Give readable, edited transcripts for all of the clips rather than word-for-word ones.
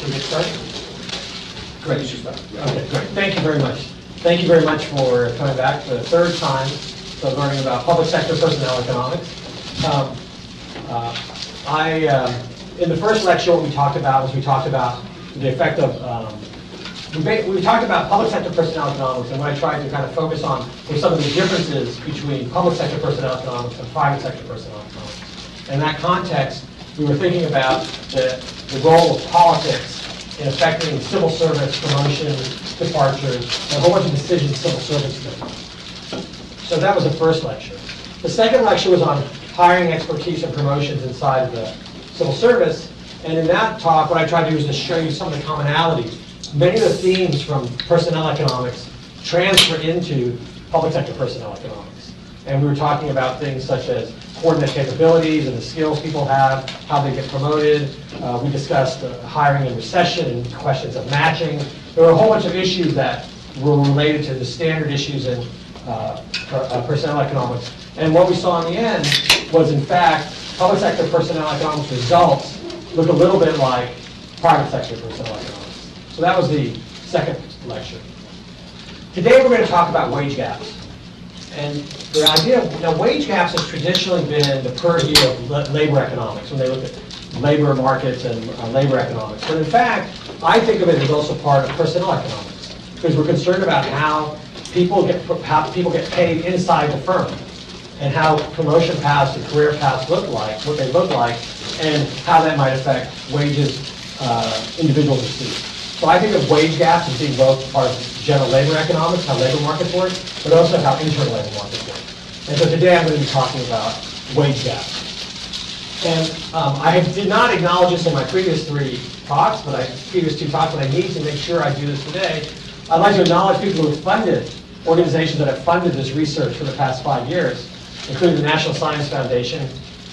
Should we get started? Great. Okay, great. Thank you very much. Thank you very much for coming back for the third time to learning about public sector personnel economics. In the first lecture, what we talked about was the effect of we talked about public sector personnel economics, and what I tried to kind of focus on were some of the differences between public sector personnel economics and private sector personnel economics. In that context, we were thinking about the role of politics in affecting civil service promotions, departures, and a whole bunch of decisions civil service makes. So that was the first lecture. The second lecture was on hiring expertise and promotions inside of the civil service. And in that talk, what I tried to do is to show you some of the commonalities. Many of the themes from personnel economics transfer into public sector personnel economics. And we were talking about things such as coordinate capabilities and the skills people have, how they get promoted. We discussed hiring in recession and questions of matching. There were a whole bunch of issues that were related to the standard issues in personnel economics. And what we saw in the end was, in fact, public sector personnel economics results look a little bit like private sector personnel economics. So that was the second lecture. Today we're going to talk about wage gaps. And the idea of wage gaps has traditionally been the purview of labor economics when they look at labor markets and labor economics. But in fact, I think of it as also part of personnel economics, because we're concerned about how people get paid inside the firm, and how promotion paths and career paths look like, what they look like, and how that might affect wages individuals receive. So I think of wage gaps as being both part of general labor economics, how labor markets work, but also how internal labor markets work. And so today I'm going to be talking about wage gaps. And I did not acknowledge this in my previous two talks, but I need to make sure I do this today. I'd like to acknowledge people who have funded, organizations that have funded this research for the past 5 years, including the National Science Foundation,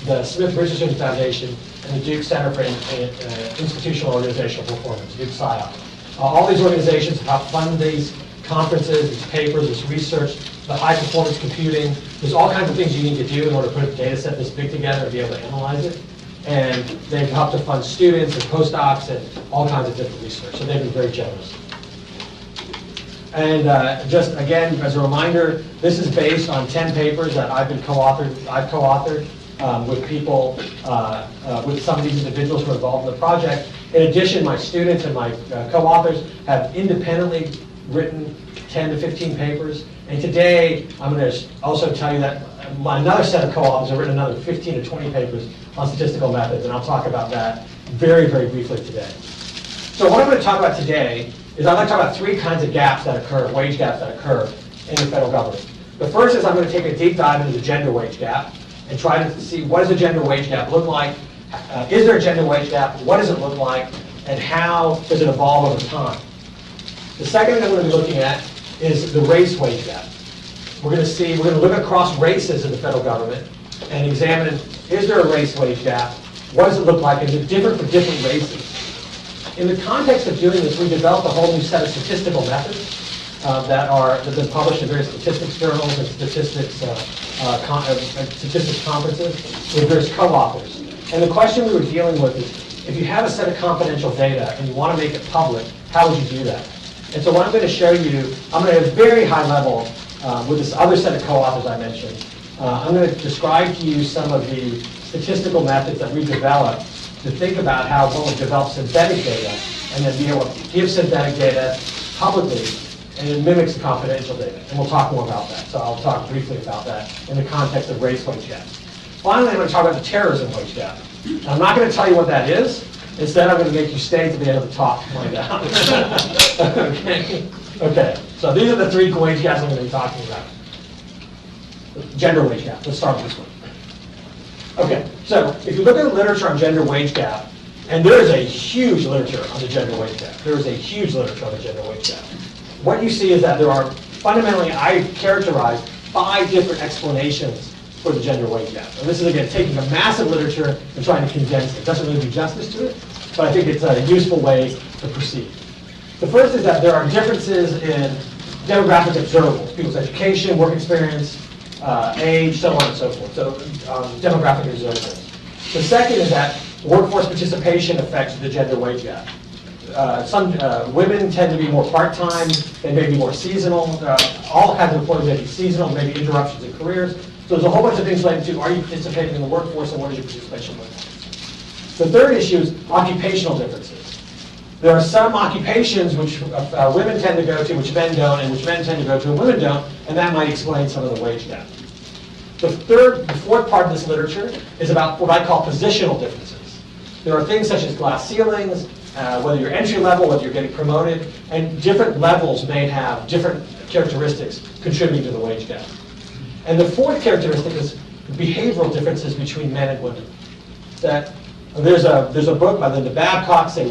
the Smith Richardson Foundation, and the Duke Center for Institutional Organizational Performance, Duke SIOP. All these organizations have funded these conferences, these papers, this research, the high-performance computing. There's all kinds of things you need to do in order to put a data set this big together and be able to analyze it. And they've helped to fund students and postdocs and all kinds of different research. So they've been very generous. And just again, as a reminder, this is based on 10 papers that I've co-authored with people, with some of these individuals who are involved in the project. In addition, my students and my co-authors have independently written 10 to 15 papers. And today, I'm going to also tell you that another set of co-authors have written another 15 to 20 papers on statistical methods, and I'll talk about that very, very briefly today. So what I'm going to talk about today is I'd like to talk about three kinds of gaps that occur, wage gaps that occur in the federal government. The first is I'm going to take a deep dive into the gender wage gap and try to see what does a gender wage gap look like, is there a gender wage gap, what does it look like, and how does it evolve over time. The second thing I'm going to be looking at is the race wage gap. We're going to look across races in the federal government and examine, is there a race wage gap, what does it look like, is it different for different races. In the context of doing this, we developed a whole new set of statistical methods that have been published in various statistics journals and statistics conferences with various co-authors. And the question we were dealing with is, if you have a set of confidential data and you want to make it public, how would you do that? And so what I'm going to show you, I'm going to, at a very high level, with this other set of co-authors I mentioned, I'm going to describe to you some of the statistical methods that we developed to think about how one would develop synthetic data and then be able to give synthetic data publicly, and it mimics the confidential data. And we'll talk more about that. So I'll talk briefly about that in the context of race wage gaps. Finally, I'm going to talk about the terrorism wage gap. Now, I'm not going to tell you what that is. Instead, I'm going to make you stay to the end of the talk to find out. Okay. So these are the three wage gaps I'm going to be talking about. Gender wage gap. Let's start with this one. Okay, so if you look at the literature on gender wage gap, and there is a huge literature on the gender wage gap. There is a huge literature on the gender wage gap. What you see is that there are, fundamentally, I've characterized 5 different explanations for the gender wage gap. And this is, again, taking a massive literature and trying to condense it. It doesn't really do justice to it, but I think it's a useful way to proceed. The first is that there are differences in demographic observables, people's education, work experience, age, so on and so forth. So demographic observables. The second is that workforce participation affects the gender wage gap. Women tend to be more part-time, they may be more seasonal. All kinds of employees may be seasonal, maybe interruptions in careers. So there's a whole bunch of things related to, are you participating in the workforce and what is your participation like? The third issue is occupational differences. There are some occupations which women tend to go to, which men don't, and which men tend to go to and women don't, and that might explain some of the wage gap. The fourth part of this literature is about what I call positional differences. There are things such as glass ceilings, whether you're entry level, whether you're getting promoted, and different levels may have different characteristics contributing to the wage gap. And the fourth characteristic is behavioral differences between men and women. That there's a book by Linda Babcock that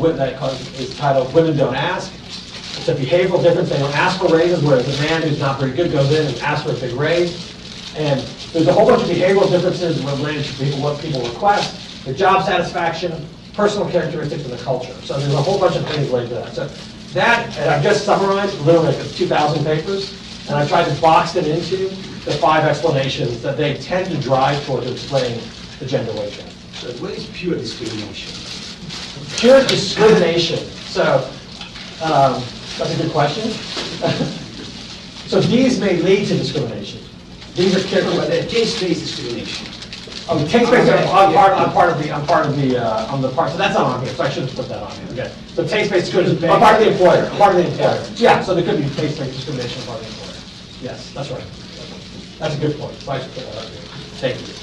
is titled "Women Don't Ask." It's a behavioral difference. They don't ask for raises, whereas a man who's not very good goes in and asks for a big raise. And there's a whole bunch of behavioral differences related to people, what people request, their job satisfaction, personal characteristics, and the culture. So there's a whole bunch of things related to that. So that, and I've just summarized literally like 2,000 papers, and I've tried to box them into the 5 explanations that they tend to drive toward to explain the gender wage gap. So what is pure discrimination? Pure discrimination. So that's a good question. So these may lead to discrimination. These are taste-based discrimination. Oh, taste-based. I'm part of the part. So that's not on here. So I should have put that on here. Okay. So taste-based discrimination. I'm part of the employer. Part of the employer. Yeah. So there could be taste-based discrimination on part of the employer. Yes, that's right. That's a good point. So I should put that on here. Thank you.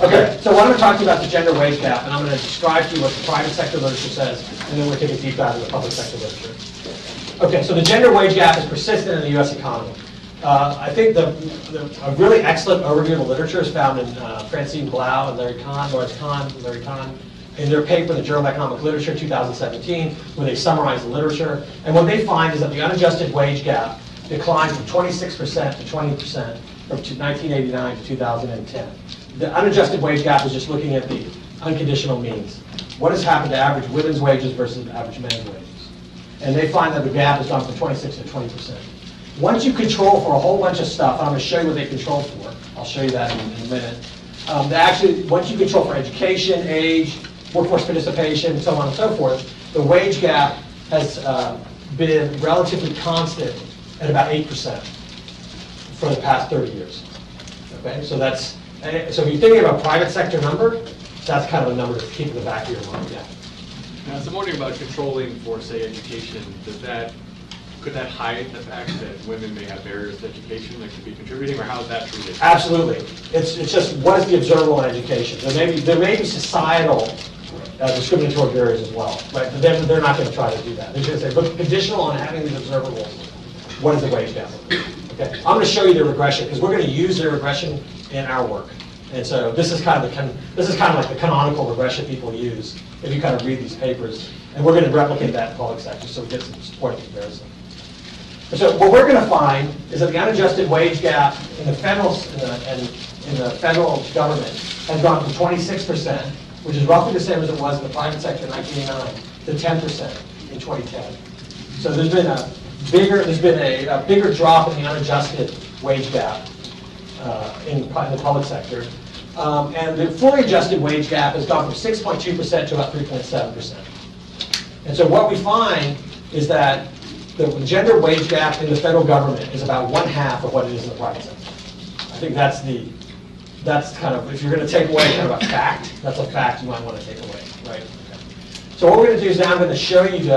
Okay. So what I'm going to talk to you about the gender wage gap, and I'm going to describe to you what the private sector literature says, and then we'll take a deep dive into the public sector literature. Okay. So the gender wage gap is persistent in the U.S. economy. I think a really excellent overview of the literature is found in Francine Blau and Larry Kahn, in their paper, the Journal of Economic Literature, 2017, where they summarize the literature. And what they find is that the unadjusted wage gap declined from 26% to 20% from 1989 to 2010. The unadjusted wage gap is just looking at the unconditional means. What has happened to average women's wages versus average men's wages? And they find that the gap has gone from 26 to 20%. Once you control for a whole bunch of stuff, and I'm going to show you what they control for. I'll show you that in a minute. Once you control for education, age, workforce participation, so on and so forth, the wage gap has been relatively constant at about 8% for the past 30 years. Okay, so if you're thinking about a private sector number, that's kind of a number to keep in the back of your mind. Yeah. Now, so I'm wondering about controlling for, say, education. Could that hide the fact that women may have barriers to education that could be contributing, or how is that treated? Absolutely. It's just what is the observable in education. There may be societal discriminatory barriers as well, right? But they're not going to try to do that. They're going to say, look, conditional on having these observables, what is the wage gap? Okay. I'm going to show you the regression because we're going to use the regression in our work. And so this is kind of like the canonical regression people use if you kind of read these papers. And we're going to replicate that in the public sector so we get some supporting comparison. So what we're going to find is that the unadjusted wage gap in the federal government has gone from 26%, which is roughly the same as it was in the private sector in 1989, to 10% in 2010. So there's been a bigger drop in the unadjusted wage gap in the public sector, and the fully adjusted wage gap has gone from 6.2% to about 3.7%. And so what we find is that the gender wage gap in the federal government is about 1/2 of what it is in the private sector. I think that's kind of, if you're going to take away kind of a fact, that's a fact you might want to take away, right? Okay. So what we're going to do is now I'm going to show you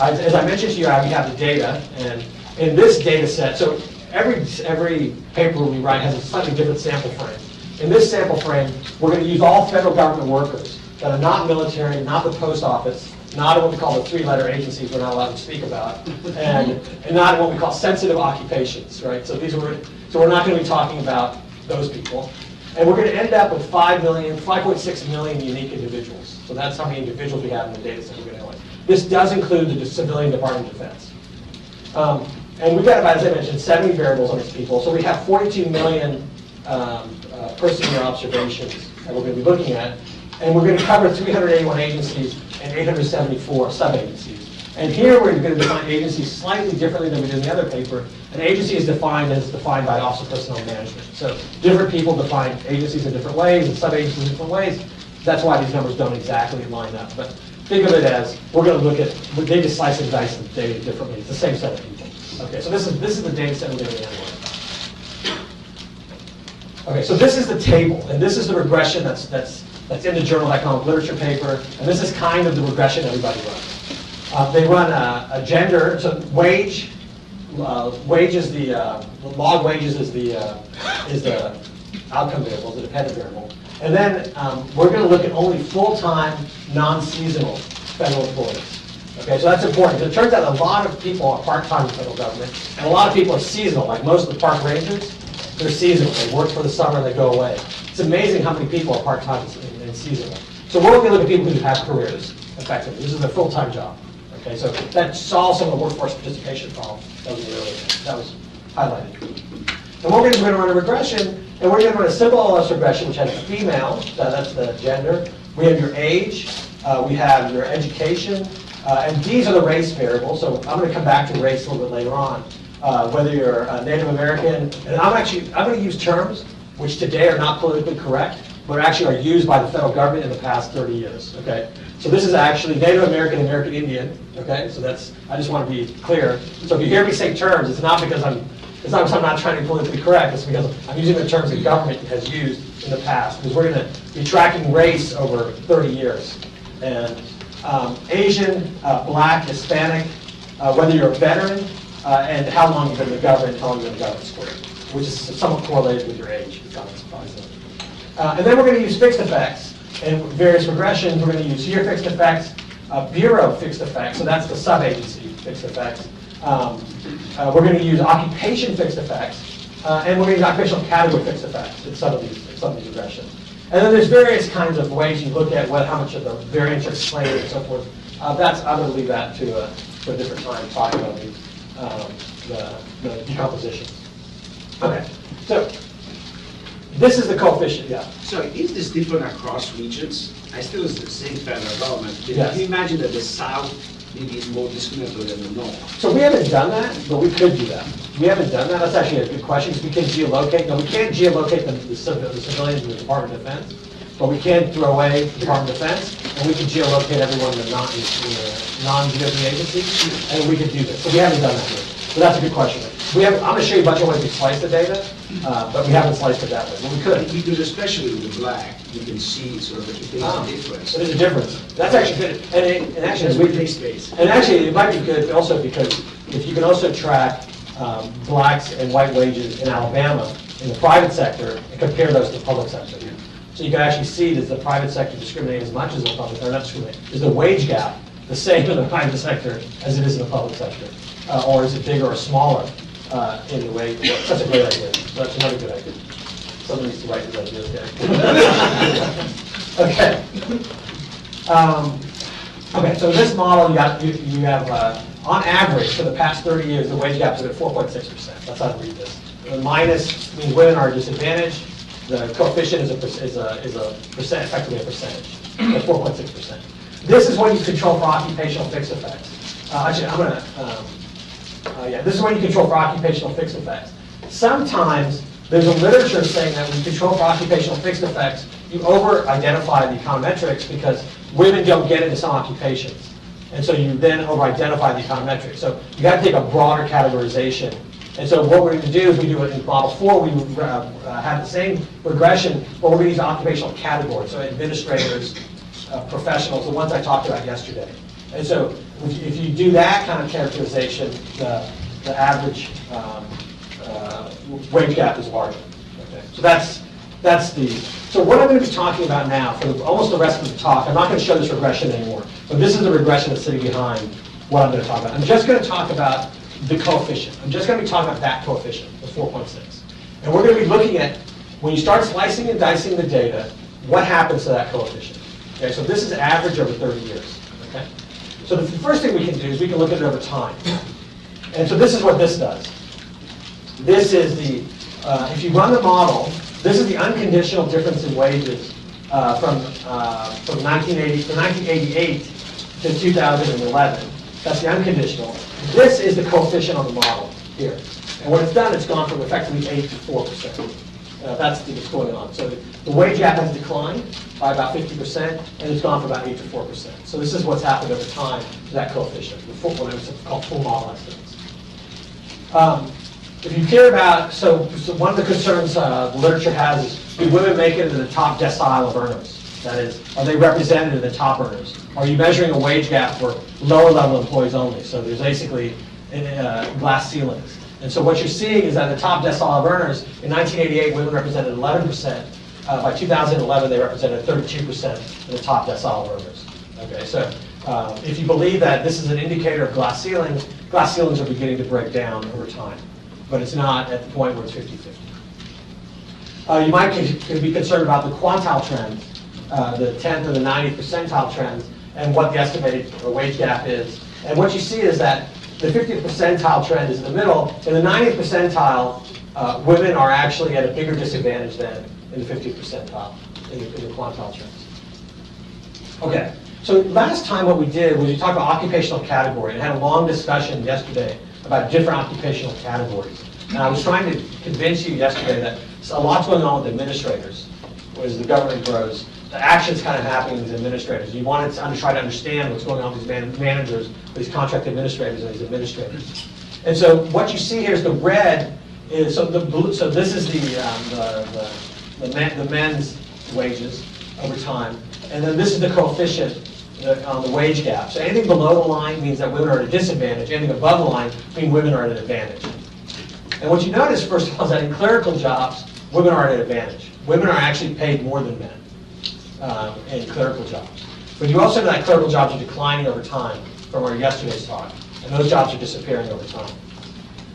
as I mentioned to you, we have the data, and in this data set, so every paper we write has a slightly different sample frame. In this sample frame, we're going to use all federal government workers that are not military, not the post office, not in what we call the 3-letter agencies we're not allowed to speak about, and not in what we call sensitive occupations, right? So we're not going to be talking about those people. And we're going to end up with 5.6 million unique individuals. So that's how many individuals we have in the data set we're going to analyze. This does include the civilian Department of Defense. And we've got about, as I mentioned, 70 variables on these people. So we have 42 million person-year observations that we're going to be looking at. And we're going to cover 381 agencies and 874 sub-agencies. And here we're going to define agencies slightly differently than we did in the other paper. An agency is defined by Office of Personnel Management. So different people define agencies in different ways and sub-agencies in different ways. That's why these numbers don't exactly line up. But think of it as, we're going to look at, they just slice and dice the data differently. It's the same set of people. Okay, so this is the data set we're going to analyze. Okay, so this is the table, and this is the regression that's in the Journal of Economic Literature paper, and this is kind of the regression everybody runs. They run a gender, so wage is the log wages is the outcome variable, the dependent variable, and then we're going to look at only full-time, non-seasonal federal employees. Okay, so that's important. It turns out a lot of people are part-time in the federal government, and a lot of people are seasonal, like most of the park rangers. They're seasonal. They work for the summer and they go away. It's amazing how many people are part-time and seasonal. So we're only looking at people who have careers, effectively. This is their full-time job. Okay, so that solves some of the workforce participation problem that was highlighted. And we're going to run a regression, and we're going to run a simple LS regression, which has a female, that's the gender. We have your age, we have your education, and these are the race variables. So I'm going to come back to race a little bit later on. Whether you're Native American, and I'm going to use terms which today are not politically correct, but actually are used by the federal government in the past 30 years. Okay, so this is actually Native American, American Indian. Okay, so I just want to be clear. So if you hear me say terms, it's not because I'm not trying to be politically correct. It's because I'm using the terms that government has used in the past. Because we're going to be tracking race over 30 years, and Asian, Black, Hispanic, whether you're a veteran. And how long you've been in the government, how long you've been in the government school, which is somewhat correlated with your age. It's not surprising. And then we're going to use fixed effects and various regressions. We're going to use year fixed effects, bureau fixed effects, so that's the sub-agency fixed effects. We're going to use occupation fixed effects, and we're going to use occupational category fixed effects in some of these regressions. And then there's various kinds of ways you look at how much of the variance are explained and so forth. I'm going to leave that to a different time to talk about these. The decomposition. Okay, so this is the coefficient, yeah. So is this different across regions? I still use the same federal government. Yes. Can you imagine that the South maybe is more discriminatory than the North? So we haven't done that, but we could do that. We haven't done that. That's actually a good question, because we can geolocate. No, we can't geolocate the civilians in the Department of Defense, but we can throw away the Department of Defense, and we can geolocate everyone in the non-DoD agencies, and we could do this. So we haven't done that yet. So that's a good question. I'm going to show you a bunch of ways we slice the data, but we haven't sliced it that way. But we could. Because especially with the Black, you can see sort of if there's a difference. So there's a difference. That's actually good. And actually, That's with race space. And actually, it might be good also because if you can also track blacks and white wages in Alabama in the private sector and compare those to the public sector. So you can actually see, does the private sector discriminate as much as the public, or not discriminate? Is the wage gap the same in the private sector as it is in the public sector? Or is it bigger or smaller in the way? That's a great idea. So that's another good idea. Someone needs to write this idea, okay? Okay, so this model, you have, on average, for the past 30 years, the wage gap is at 4.6%. That's how to read this. The minus means women are disadvantaged. The coefficient is a percent, effectively a percentage, at 4.6%. This is when you control for occupational fixed effects. Actually, I'm going to, this is when you control for occupational fixed effects. Sometimes there's a literature saying that when you control for occupational fixed effects, you over-identify the econometrics because women don't get into some occupations. And so you then over-identify the econometrics. So you got to take a broader categorization. And so what we're going to do is we do it in Model 4, we have the same regression, but we're going to use occupational categories, so administrators, professionals, the ones I talked about yesterday. And so if you do that kind of characterization, the average wage gap is larger. Okay. So so what I'm going to be talking about now for almost the rest of the talk, I'm not going to show this regression anymore, but this is the regression that's sitting behind what I'm going to talk about. I'm just going to talk about the coefficient. I'm just going to be talking about that coefficient, the 4.6. And we're going to be looking at, when you start slicing and dicing the data, what happens to that coefficient. Okay, so this is average over 30 years. Okay? So the first thing we can do is we can look at it over time. And so this is what this does. This is the, if you run the model, this is the unconditional difference in wages from 1988 to 2011. That's the unconditional. This is the coefficient on the model here. And what it's done, it's gone from effectively 8 to 4%. That's what's going on. So the wage gap has declined by about 50%, and it's gone from about 8 to 4%. So this is what's happened over time to that coefficient, what it's called full model estimates. If you care about, so one of the concerns the literature has is, do women make it into the top decile of earners? That is, are they represented in the top earners? Are you measuring a wage gap for lower level employees only? So there's basically glass ceilings. And so what you're seeing is that the top decile of earners, in 1988, women represented 11%. By 2011, they represented 32% in the top decile of earners. Okay, so if you believe that this is an indicator of glass ceilings are beginning to break down over time. But it's not at the point where it's 50-50. You might be concerned about the quantile trends, the 10th or the 90th percentile trends, and what the estimated wage gap is. And what you see is that the 50th percentile trend is in the middle. In the 90th percentile, women are actually at a bigger disadvantage than in the 50th percentile, in the quantile trends. Okay, so last time what we did was we talked about occupational category, and had a long discussion yesterday about different occupational categories. And I was trying to convince you yesterday that a lot's going on with administrators as the government grows. The action's kind of happening with administrators. You want to try to understand what's going on with these managers, these contract administrators, and these administrators. And so what you see here is the red is so this is the men's wages over time, and then this is the coefficient on the wage gap. So anything below the line means that women are at a disadvantage. Anything above the line means women are at an advantage. And what you notice, first of all, is that in clerical jobs, women are at an advantage. Women are actually paid more than men in clerical jobs. But you also know that clerical jobs are declining over time from our yesterday's talk, and those jobs are disappearing over time.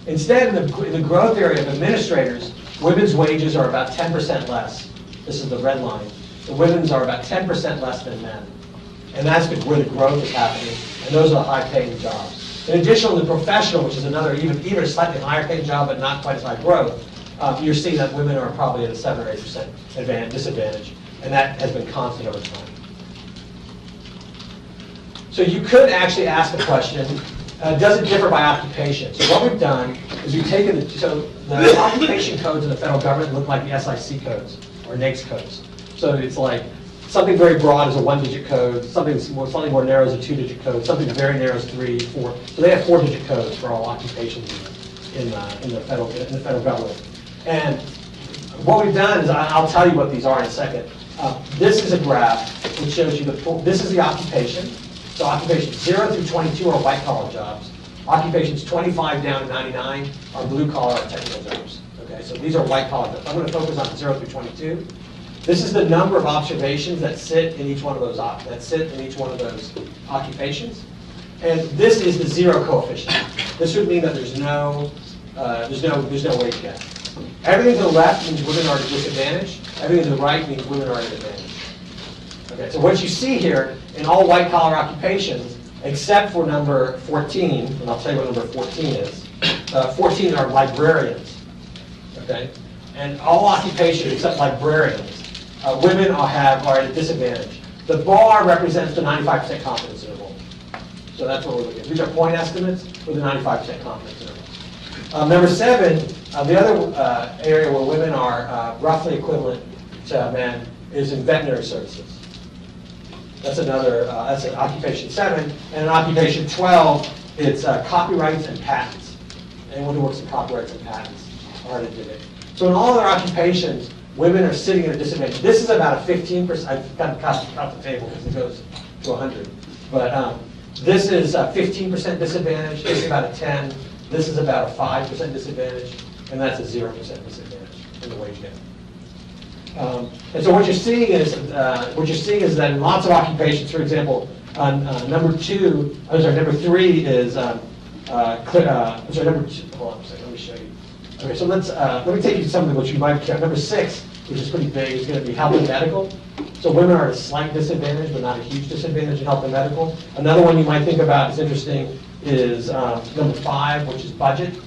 Instead, in the growth area of administrators, women's wages are about 10% less. This is the red line. The women's are about 10% less than men. And that's where the growth is happening, and those are the high-paying jobs. In addition, the professional, which is another even a slightly higher-paying job but not quite as high growth, you're seeing that women are probably at a 7 or 8% disadvantage, and that has been constant over time. So you could actually ask the question, does it differ by occupation? So what we've done is we've taken the occupation codes in the federal government look like the SIC codes or NAICS codes. So it's like something very broad is a 1-digit code, something more narrow is a 2-digit code, something very narrow is 3, 4. So they have 4-digit codes for all occupations in the federal government. And what we've done is, I'll tell you what these are in a second. This is a graph which shows you this is the occupation. So occupations 0 through 22 are white-collar jobs. Occupations 25 down to 99 are blue-collar or technical jobs. Okay, so these are white-collar jobs. I'm going to focus on 0 through 22. This is the number of observations that sit in each one of those occupations, and this is the zero coefficient. This would mean that there's no wage gap. Everything to the left means women are at a disadvantage. Everything to the right means women are at an advantage. Okay, so what you see here in all white-collar occupations, except for number 14, and I'll tell you what number 14 is. 14 are librarians. Okay, and all occupations except librarians. Women are at a disadvantage. The bar represents the 95% confidence interval. So that's what we're looking at. These are point estimates with the 95% confidence interval. Number 7, the other area where women are roughly equivalent to men is in veterinary services. That's that's an occupation 7. And in occupation 12, it's copyrights and patents. Anyone who works in copyrights and patents are at a disadvantage. So in all other occupations, women are sitting at a disadvantage. This is about a 15%. I've got to cut the table because it goes to 100. But this is a 15% disadvantage. This is about a 10. This is about a 5% disadvantage, and that's a 0% disadvantage in the wage gap. And so what you're seeing is that in lots of occupations, for example, on number 3 is number 2. Hold on a second. Let me show you. Okay, so let me take you to something which you might care. Number 6, which is pretty big, is going to be health and medical. So women are at a slight disadvantage, but not a huge disadvantage in health and medical. Another one you might think about is interesting is number 5, which is budgeting.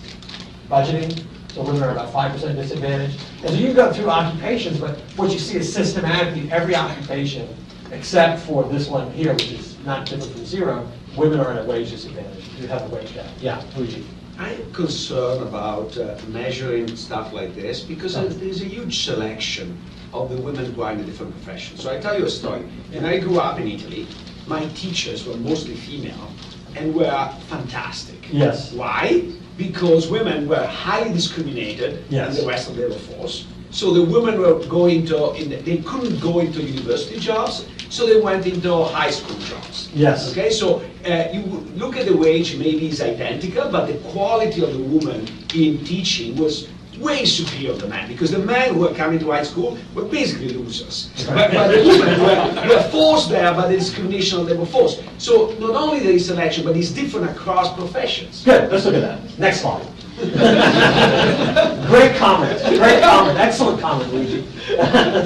So women are about 5% disadvantage. And so you can go through occupations, but what you see is systematically every occupation, except for this one here, which is not different from 0, women are at a wage disadvantage. You have a wage gap. Yeah, Luigi. I'm concerned about measuring stuff like this because there's a huge selection of the women who are in the different professions. So I tell you a story. When I grew up in Italy, my teachers were mostly female and were fantastic. Yes. Why? Because women were highly discriminated Yes. in the rest of the labor force. So the women were going to, they couldn't go into university jobs, so they went into high school jobs. Yes. Okay, so you look at the wage, maybe it's identical, but the quality of the woman in teaching was way superior to men, because the men who were coming to high school were basically losers. But the women were forced there by the discrimination of the labor force. So not only there is selection, but it's different across professions. Good, let's look at that. Next slide. Great comment, excellent comment, Luigi.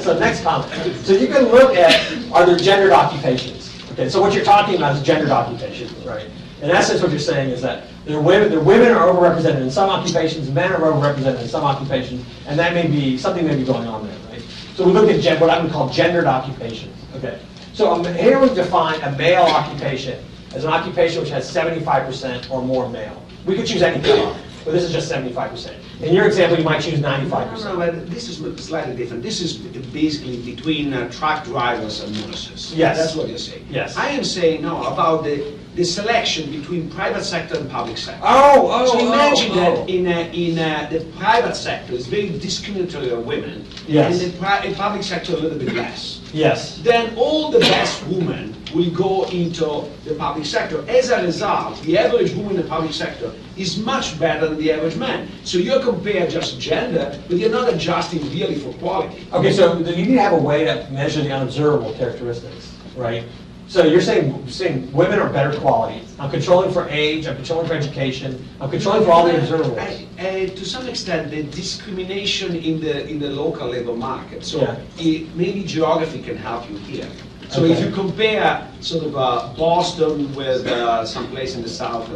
So next comment. So you can look at, are there gendered occupations? Okay, so what you're talking about is gendered occupations, right? In essence, what you're saying is that women are overrepresented in some occupations, men are overrepresented in some occupations, and that may be, something may be going on there, right? So we look at what I would call gendered occupations, okay? So here we define a male occupation as an occupation which has 75% or more male. We could choose any color, but this is just 75%. In your example, you might choose 95%. No, but this is slightly different. This is basically between truck drivers and nurses. Yes. That's what you're saying. Yes. I am saying no about the selection between private sector and public sector. So imagine that in the private sector is very discriminatory of women, Yes. and the public sector a little bit less. Yes. Then all the best women will go into the public sector. As a result, the average woman in the public sector is much better than the average man. So you compare just gender, but you're not adjusting really for quality. Okay, so you need to have a way to measure the unobservable characteristics, right? So you're saying women are better quality. I'm controlling for age, I'm controlling for education, I'm controlling for all the observables. To some extent, the discrimination in the local labor market. So Yeah. maybe geography can help you here. So Okay. if you compare sort of Boston with some place in the south,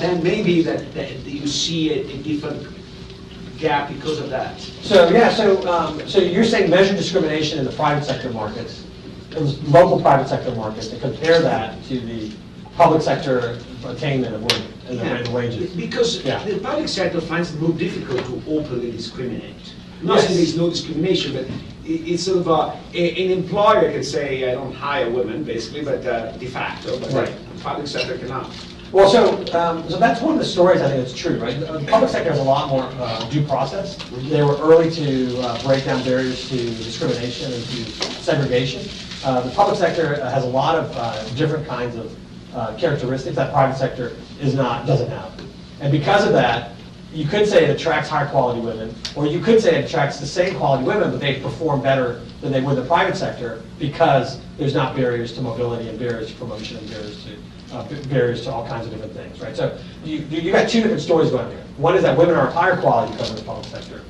then maybe that you see a different gap because of that. So yeah, so you're saying measure discrimination in the private sector markets, local private sector markets, and compare that to the public sector attainment of women and the wages. Because the public sector finds it more difficult to openly discriminate. Not saying there's no discrimination, but it's sort of an employer can say, I don't hire women, basically, but de facto, but the public sector cannot. Well, so that's one of the stories I think that's true, right? The public sector has a lot more due process. They were early to break down barriers to discrimination and to segregation. The public sector has a lot of different kinds of characteristics that private sector doesn't have. And because of that, you could say it attracts higher quality women, or you could say it attracts the same quality women, but they perform better than they would in the private sector because there's not barriers to mobility and barriers to promotion and barriers to all kinds of different things, right? So you got two different stories going here. One is that women are of higher quality because of the public sector,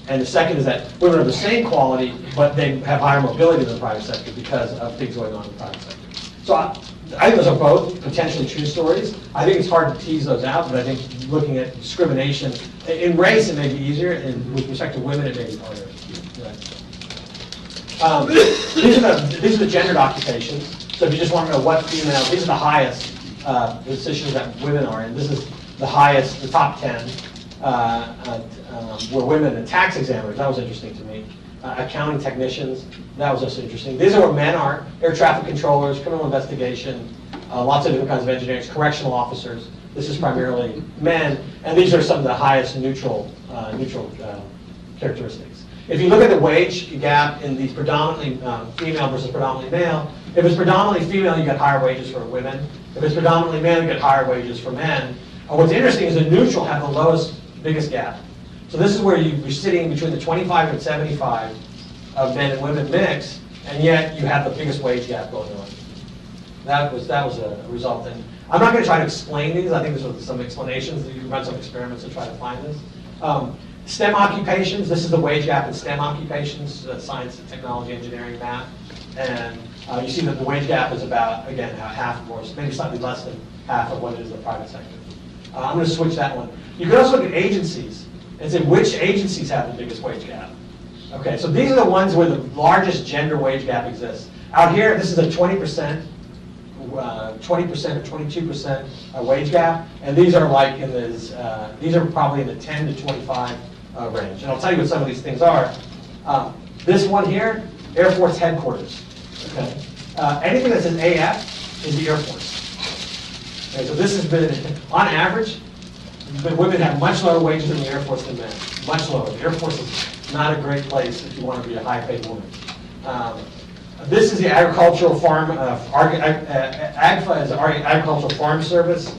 and the second is that women are the same quality, but they have higher mobility than the private sector because of things going on in the private sector. So I think those are both potentially true stories. I think it's hard to tease those out, but I think looking at discrimination, in race it may be easier, and with respect to women it may be harder. Right. These are the gendered occupations. So if you just want to know what female, these are the highest positions that women are in. This is the highest, the top 10 were women. And tax examiners, that was interesting to me. Accounting technicians, that was also interesting. These are where men are: air traffic controllers, criminal investigation, lots of different kinds of engineering, correctional officers. This is primarily men, and these are some of the highest neutral characteristics. If you look at the wage gap in these predominantly female versus predominantly male, if it's predominantly female, you get higher wages for women. If it's predominantly male, you get higher wages for men. What's interesting is the neutral have the lowest, biggest gap. So this is where you're sitting between the 25 and 75 of men and women mix, and yet you have the biggest wage gap going on. That was a result. And I'm not going to try to explain these. I think there's some explanations. You can run some experiments to try to find this. STEM occupations, this is the wage gap in STEM occupations, science, technology, engineering, math. And you see that the wage gap is about, again, half or maybe slightly less than half of what it is in the private sector. I'm going to switch that one. You can also look at agencies and say which agencies have the biggest wage gap. Okay, so these are the ones where the largest gender wage gap exists. Out here, this is a 20% 20% or 22% wage gap, and these are like in this, these are probably in the 10 to 25 range. And I'll tell you what some of these things are. This one here, Air Force headquarters. Okay, anything that says AF is the Air Force. Okay, so this has been, on average, women have much lower wages in the Air Force than men. Much lower. The Air Force is not a great place if you want to be a high-paid woman. This is the agricultural farm, AGFA is our agricultural farm service.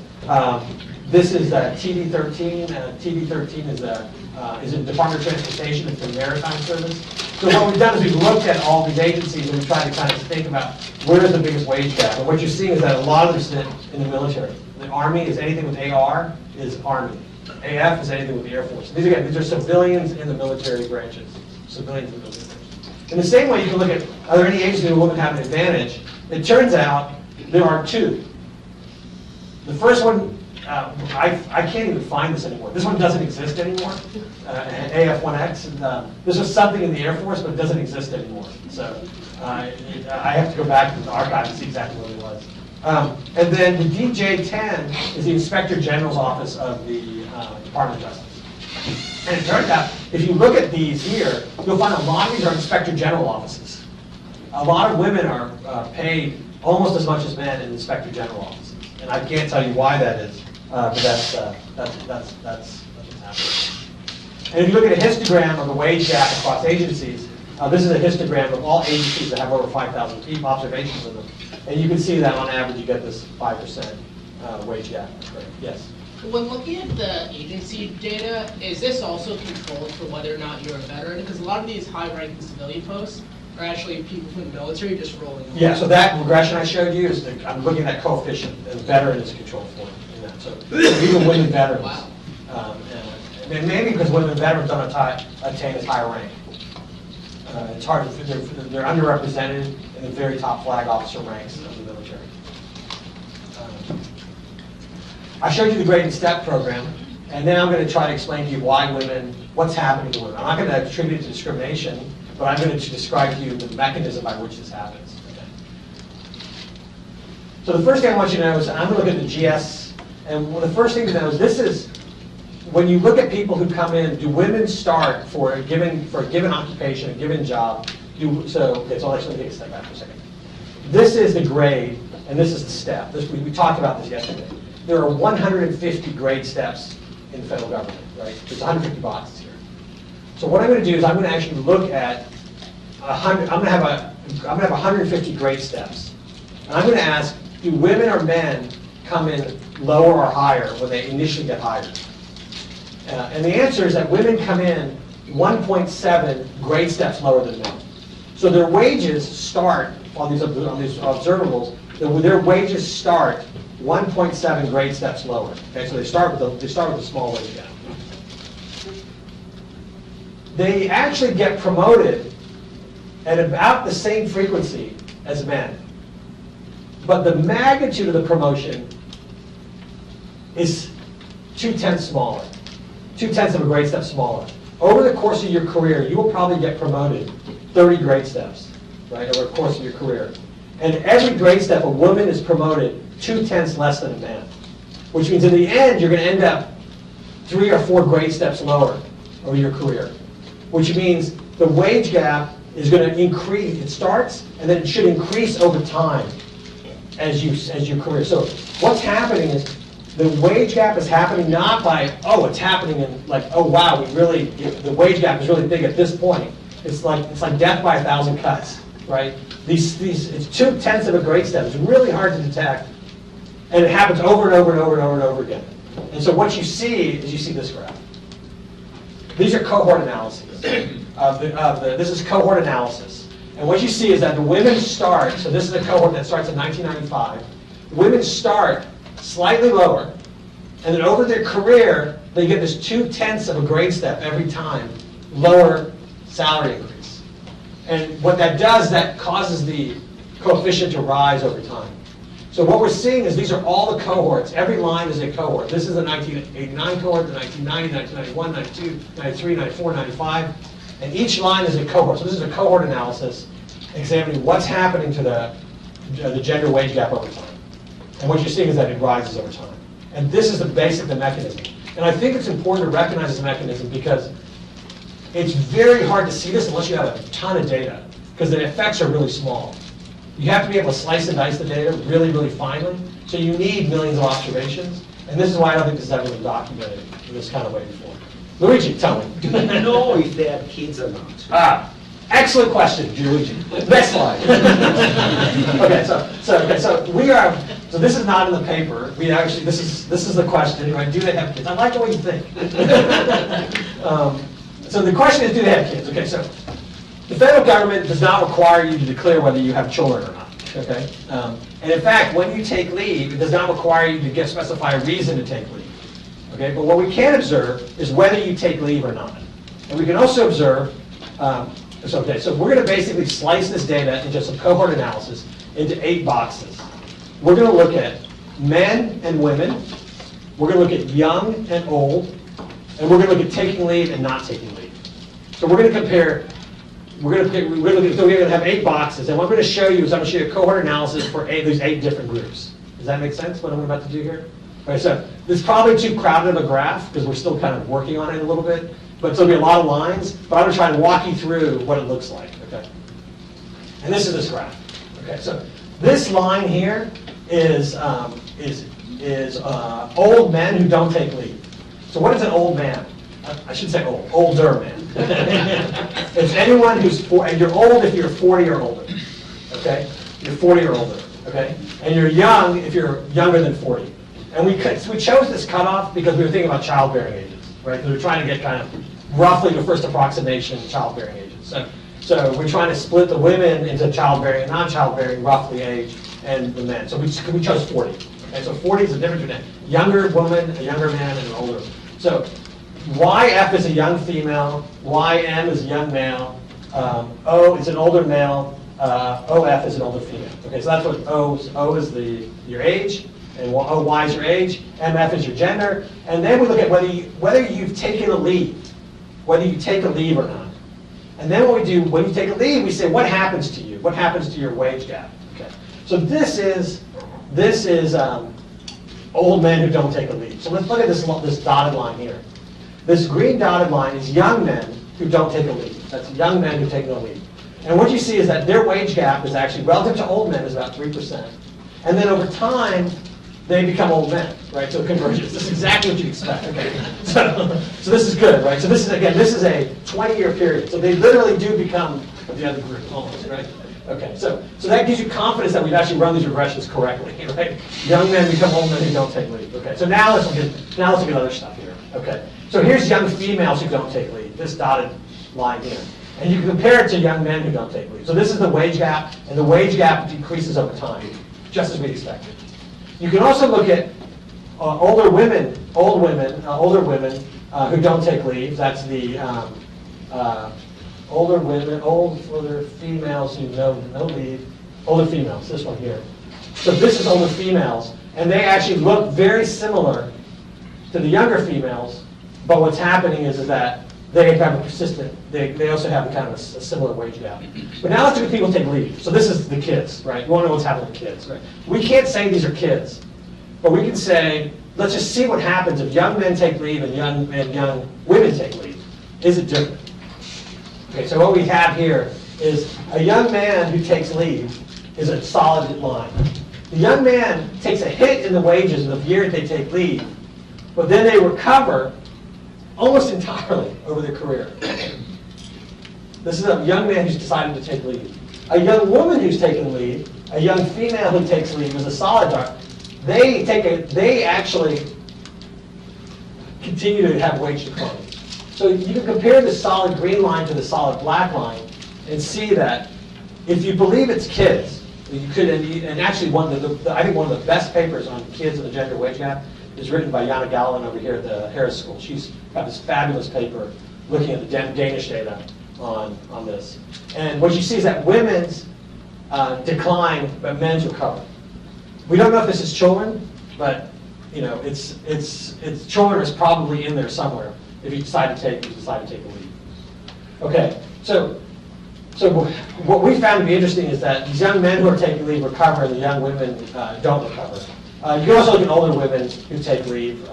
This is TD13. TD13 is in Department of Transportation. It's the maritime service. So what we've done is we've looked at all these agencies and we've tried to kind of think about where is the biggest wage gap. And what you're seeing is that a lot of them sit in the military. The Army is anything with AR is Army. AF is anything with the Air Force. These are civilians in the military branches. Civilians in the military branches. In the same way, you can look at, are there any agencies where women have an advantage? It turns out there are two. The first one, I can't even find this anymore. This one doesn't exist anymore. AF1X. This was something in the Air Force, but it doesn't exist anymore. So I have to go back to the archive and see exactly what it was. And then the DJ10 is the Inspector General's Office of the Department of Justice. And it turns out, if you look at these here, you'll find a lot of these are Inspector General offices. A lot of women are paid almost as much as men in Inspector General offices. And I can't tell you why that is, but that's what's happening. And if you look at a histogram of the wage gap across agencies, this is a histogram of all agencies that have over 5,000 people, observations of them. And you can see that on average you get this 5% wage gap. Yes? When looking at the agency data, is this also controlled for whether or not you're a veteran? Because a lot of these high-ranking civilian posts are actually people from the military just rolling over. Yeah, so that regression I showed you is I'm looking at coefficient, and veteran is controlled for in that. So even women veterans. Wow. And maybe because women veterans don't attain as high a rank. It's hard to, they're underrepresented in the very top flag officer ranks of the military. I showed you the grade and step program, and now I'm going to try to explain to you why women, what's happening to women. I'm not going to attribute it to discrimination, but I'm going to describe to you the mechanism by which this happens. Okay. So the first thing I want you to know is I'm going to look at the GS, and the first thing to know is this is, when you look at people who come in, do women start for a given occupation, a given job? So let's take a step back for a second. This is the grade, and this is the step. We talked about this yesterday. There are 150 grade steps in the federal government, right? There's 150 boxes here. So what I'm going to do is I'm going to actually look at 100. I'm going to have 150 grade steps, and I'm going to ask: do women or men come in lower or higher when they initially get hired? And the answer is that women come in 1.7 grade steps lower than men. So their wages start on these observables. Their wages start 1.7 grade steps lower. Okay, so they start with a small wage gap. They actually get promoted at about the same frequency as men, but the magnitude of the promotion is 2/10 smaller, 2/10 of a grade step smaller. Over the course of your career, you will probably get promoted 30 grade steps, right? Over the course of your career, and every grade step, a woman is promoted 2/10 less than a man, which means in the end you're going to end up 3 or 4 grade steps lower over your career, which means the wage gap is going to increase. It starts and then it should increase over time as your career. So what's happening is the wage gap is happening not by, oh, it's happening in like, oh wow, the wage gap is really big at this point. It's like death by 1,000 cuts, right? It's 2/10 of a grade step. It's really hard to detect. And it happens over and over and over and over and over again. And so what you see is you see this graph. These are cohort analyses. This is cohort analysis. And what you see is that the women start, so this is a cohort that starts in 1995. The women start slightly lower, and then over their career, they get this 2/10 of a grade step every time, lower salary increase. And what that does, that causes the coefficient to rise over time. So what we're seeing is these are all the cohorts. Every line is a cohort. This is the 1989 cohort, the 1990, 1991, 92, 93, 94, 95. And each line is a cohort. So this is a cohort analysis examining what's happening to the gender wage gap over time. And what you're seeing is that it rises over time. And this is the mechanism. And I think it's important to recognize this mechanism because it's very hard to see this unless you have a ton of data, because the effects are really small. You have to be able to slice and dice the data really, really finely. So you need millions of observations. And this is why I don't think this has ever been documented in this kind of way before. Luigi, tell me. Do we know if they have kids or not? Excellent question, Luigi. Next slide. So we are. So this is not in the paper. We actually, this is the question. Right? Do they have kids? I like the way you think. So the question is, do they have kids? Okay. So the federal government does not require you to declare whether you have children or not. Okay. And in fact, when you take leave, it does not require you to specify a reason to take leave. Okay. But what we can observe is whether you take leave or not. And we can also observe. So we're going to basically slice this data into some cohort analysis into 8 boxes. We're going to look at men and women. We're going to look at young and old. And we're going to look at taking leave and not taking leave. So we're going to compare. So we're going to have 8 boxes. And what I'm going to show you is I'm going to show you a cohort analysis for these 8 different groups. Does that make sense, what I'm about to do here? All right, so this is probably too crowded of a graph because we're still kind of working on it a little bit. But there'll be a lot of lines, but I'm going to try and walk you through what it looks like, okay? And this is this graph. Okay, so this line here is old men who don't take leave. So what is an old man? I should say older man. It's anyone who's, and you're old if you're 40 or older, okay? You're 40 or older, okay? And you're young if you're younger than 40. And we chose this cutoff because we were thinking about childbearing ages, right? We were trying to get kind of roughly the first approximation childbearing ages. So we're trying to split the women into childbearing and non-childbearing roughly age and the men. So we chose 40. Okay, so 40 is the difference between a younger woman, a younger man, and an older. So YF is a young female, YM is a young male, O is an older male, OF is an older female. Okay, so that's what O is your age, and Y is your age, MF is your gender, and then we look at whether you've taken a leave, whether you take a leave or not. And then what we do, when you take a leave, we say, what happens to you? What happens to your wage gap? Okay. So this is old men who don't take a leave. So let's look at this dotted line here. This green dotted line is young men who don't take a leave. That's young men who take no leave. And what you see is that their wage gap is actually, relative to old men, is about 3%. And then over time, they become old men, right? So it converges. This is exactly what you'd expect. Okay. So this is good, right? So this is a 20-year period. So they literally do become the other group almost, right? Okay. So that gives you confidence that we've actually run these regressions correctly, right? Young men become old men who don't take leave. Okay. So now let's look at other stuff here. Okay. So here's young females who don't take leave. This dotted line here. And you can compare it to young men who don't take leave. So this is the wage gap, and the wage gap decreases over time, just as we expected. You can also look at older women who don't take leave. That's the older females who no leave. Older females, this one here. So this is older females, and they actually look very similar to the younger females. But what's happening is that they have a persistent. They also have kind of a similar wage gap. But now let's look at people who take leave. So this is the kids, right? You want to know what's happening to kids, right? We can't say these are kids, but we can say, let's just see what happens if young men take leave and young women take leave. Is it different? Okay, so what we have here is a young man who takes leave is a solid line. The young man takes a hit in the wages in the year they take leave, but then they recover almost entirely over their career. This is a young man who's decided to take leave. A young woman who's taken leave, a young female who takes leave is a solid dark. They actually continue to have wage decline. So you can compare the solid green line to the solid black line and see that if you believe it's kids, you could, and actually I think one of the best papers on kids and the gender wage gap is written by Jana Gallen over here at the Harris School. She's got this fabulous paper looking at the Danish data on this. And what you see is that women's decline, but men's recover. We don't know if this is children, but it's children is probably in there somewhere if you decide to take a leave. Okay, so what we found to be interesting is that these young men who are taking leave recover, and the young women don't recover. You can also look at older women who take leave,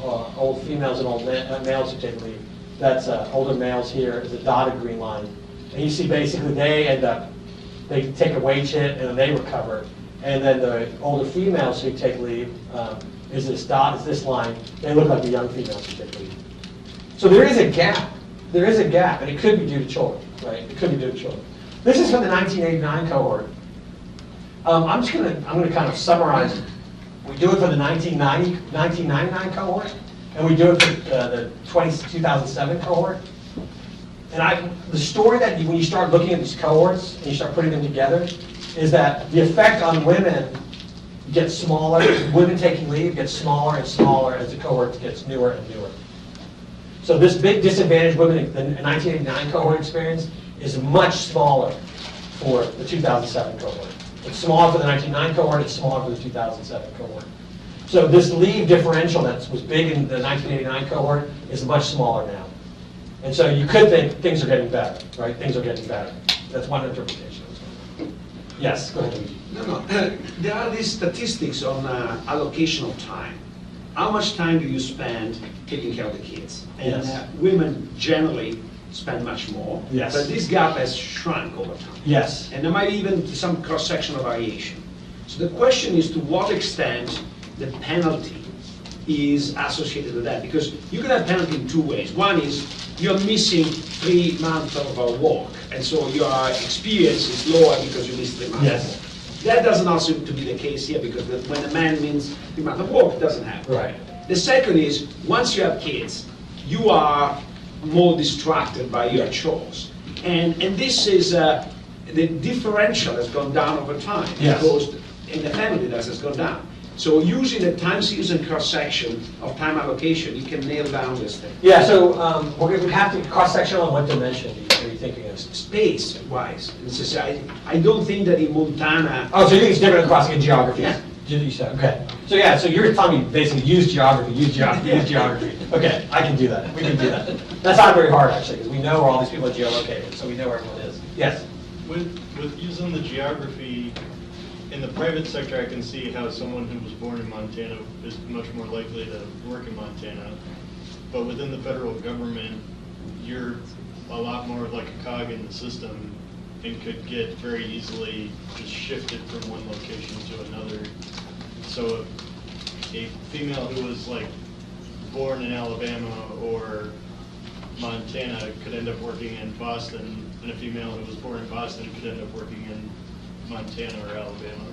old females and old males who take leave. That's older males here is a dotted green line. And you see basically they take a wage hit and then they recover. And then the older females who take leave is this dot, is this line. They look like the young females who take leave. So there is a gap. There is a gap, and it could be due to children, right? It could be due to children. This is from the 1989 cohort. I'm gonna kind of summarize. We do it for the 1999 cohort, and we do it for the 2007 cohort. And the story that when you start looking at these cohorts and you start putting them together is that the effect on women gets smaller. Women taking leave gets smaller and smaller as the cohort gets newer and newer. So this big disadvantaged women, the 1989 cohort experience, is much smaller for the 2007 cohort. It's smaller for the 1999 cohort, it's smaller for the 2007 cohort. So this leave differential that was big in the 1989 cohort is much smaller now. And so you could think things are getting better, right? Things are getting better. That's one interpretation. Yes, go ahead. No. There are these statistics on allocation of time. How much time do you spend taking care of the kids? And Yes. Women generally spend much more. Yes. But this gap has shrunk over time. Yes. And there might even be some cross-sectional variation. So the question is to what extent the penalty is associated with that. Because you can have penalty in two ways. One is you're missing 3 months of work, and so your experience is lower because you missed 3 months Yes. of work. That doesn't also to be the case here, because when a man means 3 months of work, it doesn't happen. Right. The second is, once you have kids, you are more distracted by your chores. And this is, the differential has gone down over time. Yes. Because in the family that has gone down. So using the time series and cross-section of time allocation, you can nail down this thing. Yeah, so we have to cross-section on what dimension are you thinking of? Space-wise, I don't think that in Montana. Oh, so you think it's different across in geography? Yeah. You said, okay. So yeah, so you're telling me basically use geography, use geography. Okay, I can do that. We can do that. That's not very hard actually, because we know where all these people are geolocated, so we know where everyone is. Yes? With using the geography, in the private sector, I can see how someone who was born in Montana is much more likely to work in Montana. But within the federal government, you're a lot more of like a cog in the system and could get very easily just shifted from one location to another. So a female who was like born in Alabama or Montana could end up working in Boston, and a female who was born in Boston could end up working in Montana or Alabama.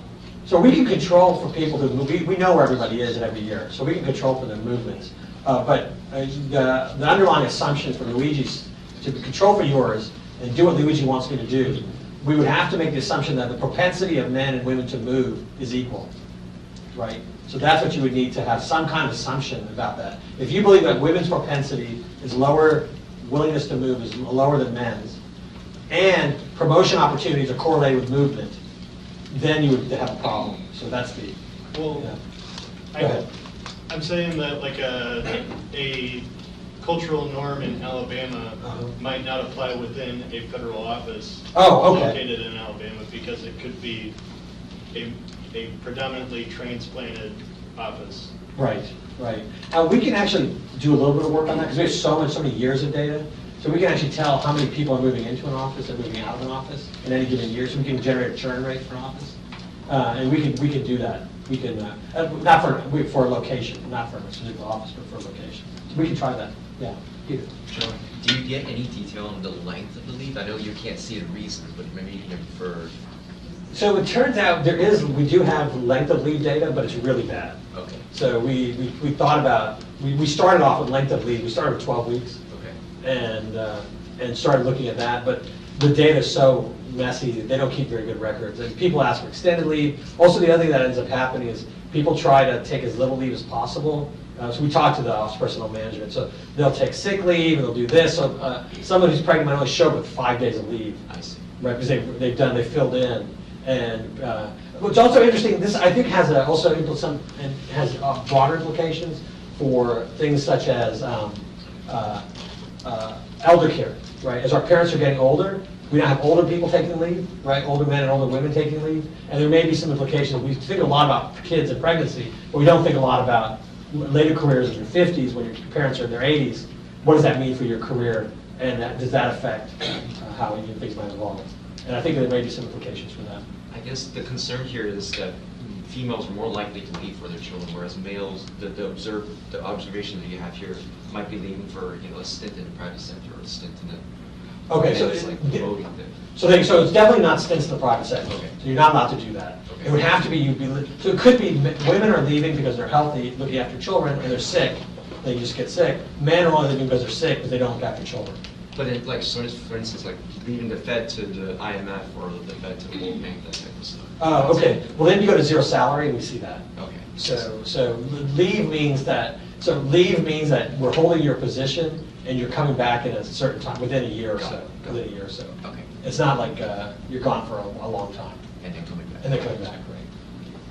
So we can control for people who move. We know where everybody is every year, so we can control for their movements. But the underlying assumption for Luigi's, to control for yours and do what Luigi wants me to do, we would have to make the assumption that the propensity of men and women to move is equal, right? So that's what you would need to have some kind of assumption about that. If you believe that women's propensity is lower, willingness to move is lower than men's, and promotion opportunities are correlated with movement, then you would have a problem. So that's the, Well, yeah. Go ahead. I'm saying that like a cultural norm in Alabama might not apply within a federal office located in Alabama, because it could be a predominantly transplanted office. Right, right. We can actually do a little bit of work on that because we have so many years of data. So we can actually tell how many people are moving into an office and moving out of an office in any given year. So we can generate a churn rate for an office, and we can do that. We can not for a location, not for a specific office, but for a location. So we can try that. Yeah, Peter. Sure. Do you get any detail on the length of the leave? I know you can't see the reasons, but maybe you can infer. So it turns out we do have length of leave data, but it's really bad. Okay. So we thought about, we started off with length of leave. We started with 12 weeks. And started looking at that, but the data is so messy, they don't keep very good records. And people ask for extended leave. Also, the other thing that ends up happening is people try to take as little leave as possible. So we talk to the Office of Personnel Management. So they'll take sick leave, and they'll do this. So someone who's pregnant might only show up with 5 days of leave. I see. Right, because they filled in. And what's also interesting, this I think has has broader implications for things such as elder care, right? As our parents are getting older, We now have older people taking leave, right? Older men and older women taking leave. And there may be some implications. We think a lot about kids and pregnancy, but we don't think a lot about later careers in your 50s when your parents are in their 80s. What does that mean for your career? And does that affect how things might evolve? And I think there may be some implications for that. I guess the concern here is that females are more likely to leave for their children, whereas males, the observation that you have here might be leaving for a stint in the private sector or a stint in the Okay, so it's like promoting them. So it's definitely not stints in the private sector. Okay. So you're not allowed to do that. Okay. It would have to be so it could be women are leaving because they're healthy, looking after children, and they're sick. They just get sick. Men are only leaving because they're sick because they don't look after children. But it, like, so for instance, like leaving the Fed to the IMF or the Fed to the World Bank, that type of stuff. Oh, okay. Well, then you go to zero salary, and we see that. Okay. So leave means that we're holding your position, and you're coming back in a certain time, within a year or so. Within a year or so. Okay. It's not like you're gone for a long time. And then coming back. And they're coming back,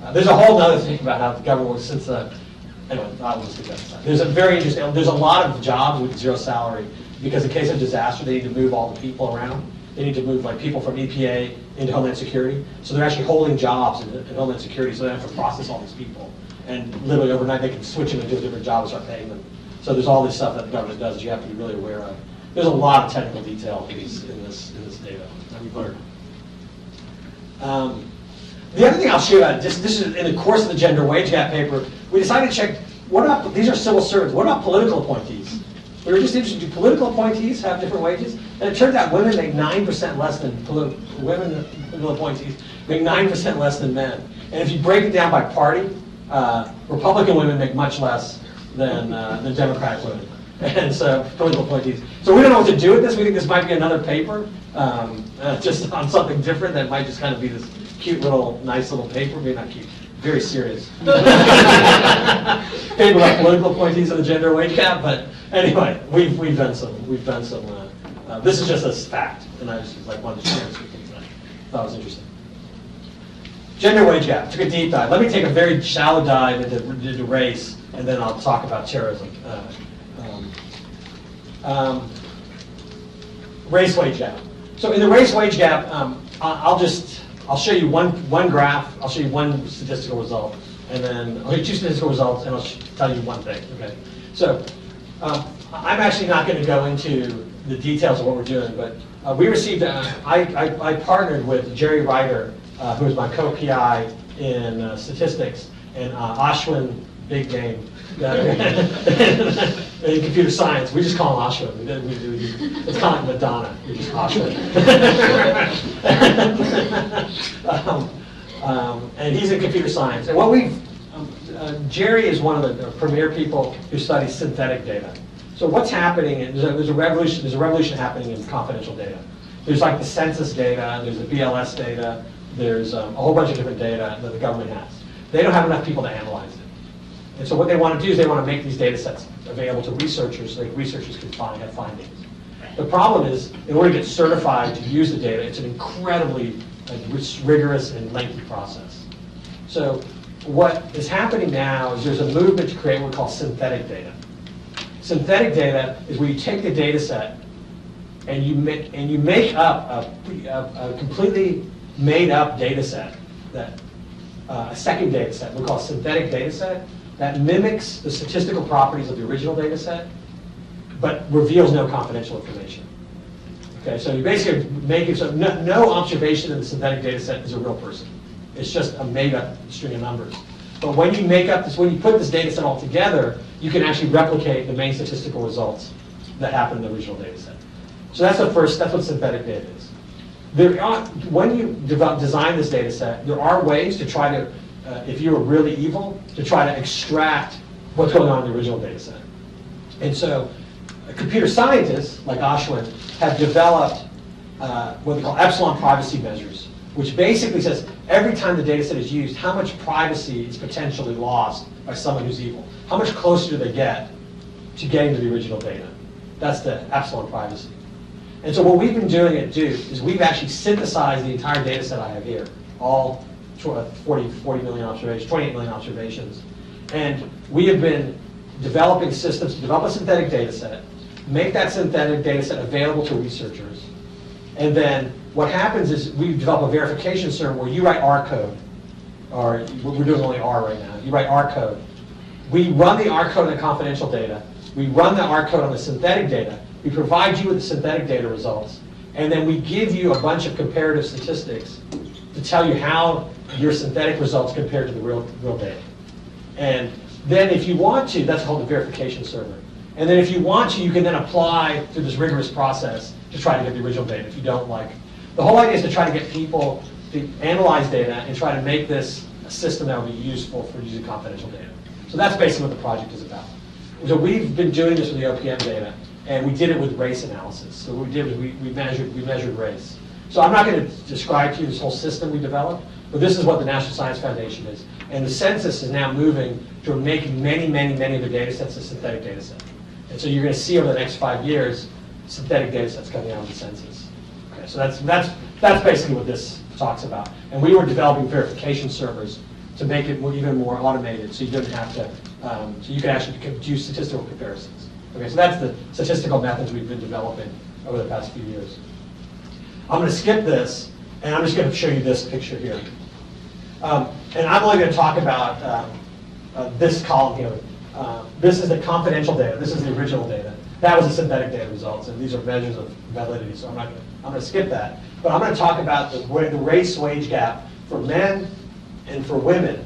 right? There's a whole other thing about how the government was since anyway, I will skip that aside. There's a very interesting. There's a lot of jobs with zero salary because in case of disaster, they need to move all the people around. They need to move like people from EPA into Homeland Security. So they're actually holding jobs in Homeland Security, so they have to process all these people. And literally overnight, they can switch them into a different job and start paying them. So there's all this stuff that the government does that you have to be really aware of. There's a lot of technical detail in this data that we've learned. The other thing I'll show you, this is in the course of the gender wage gap paper, we decided to check, what about, these are civil servants, what about political appointees? We were just interested, do political appointees have different wages? And it turns out women make 9% less than, political appointees make 9% less than men. And if you break it down by party, Republican women make much less than Democratic women. And so, political appointees. So we don't know what to do with this. We think this might be another paper, just on something different that might just kind of be this cute little, nice little paper. Maybe not cute, very serious. Paper about political appointees and the gender wage gap. But anyway, we've done some. This is just a fact, and I just wanted to share this with you tonight. Thought it was interesting. Gender wage gap. Took a deep dive. Let me take a very shallow dive into race, and then I'll talk about terrorism. Race wage gap. So in the race wage gap, I'll show you one graph. I'll show you one statistical result, and then I'll show you two statistical results, and I'll tell you one thing. Okay. So I'm actually not going to go into the details of what we're doing, but we received. I partnered with Jerry Ryder, who is my co-PI in statistics, and Ashwin, big name, in computer science. We just call him Ashwin. It's kind of like Madonna. We just Ashwin. And he's in computer science. And what Jerry is one of the premier people who studies synthetic data. So what's happening? There's a revolution happening in confidential data. There's like the census data. There's the BLS data. There's a whole bunch of different data that the government has. They don't have enough people to analyze it. And so what they want to do is they want to make these data sets available to researchers so that researchers can have findings. The problem is, in order to get certified to use the data, it's an incredibly rigorous and lengthy process. So what is happening now is there's a movement to create what we call synthetic data. Synthetic data is where you take the data set and you make up a completely made up data set, a second data set, we call a synthetic data set, that mimics the statistical properties of the original data set, but reveals no confidential information. Okay, so you basically make it so no observation in the synthetic data set is a real person. It's just a made up string of numbers. But when you make up this, when you put this data set all together, you can actually replicate the main statistical results that happen in the original data set. So that's what synthetic data is. When you design this data set, there are ways to try to, if you were really evil, to try to extract what's going on in the original data set. And so computer scientists, like Ashwin, have developed what they call Epsilon privacy measures, which basically says every time the data set is used, how much privacy is potentially lost by someone who's evil. How much closer do they get to getting to the original data? That's the Epsilon privacy. And so what we've been doing at Duke is we've actually synthesized the entire data set I have here, all 40 million observations, 28 million observations. And we have been developing systems to develop a synthetic data set, make that synthetic data set available to researchers, And then what happens is we develop a verification server where you write R code, or we're doing only R right now. You write R code. We run the R code on the confidential data. We run the R code on the synthetic data. We provide you with the synthetic data results. And then we give you a bunch of comparative statistics to tell you how your synthetic results compare to the real data. And then if you want to, that's called the verification server. And then if you want to, you can then apply through this rigorous process to try to get the original data if you don't like. The whole idea is to try to get people to analyze data and try to make this a system that will be useful for using confidential data. So that's basically what the project is about. So we've been doing this with the OPM data, and we did it with race analysis. So what we did was we measured race. So I'm not going to describe to you this whole system we developed, but this is what the National Science Foundation is. And the census is now moving to making many of the data sets a synthetic data set. And so you're going to see over the next 5 years synthetic data sets coming out of the census. Okay, so that's basically what this talks about. And we were developing verification servers to make it even more automated, so you don't have to, so you can actually do statistical comparisons. Okay, so that's the statistical methods we've been developing over the past few years. I'm going to skip this, and I'm just going to show you this picture here. And I'm only going to talk about this column here. This is the confidential data. This is the original data. That was the synthetic data results, and these are measures of validity, so I'm going to skip that. But I'm going to talk about the race wage gap for men and for women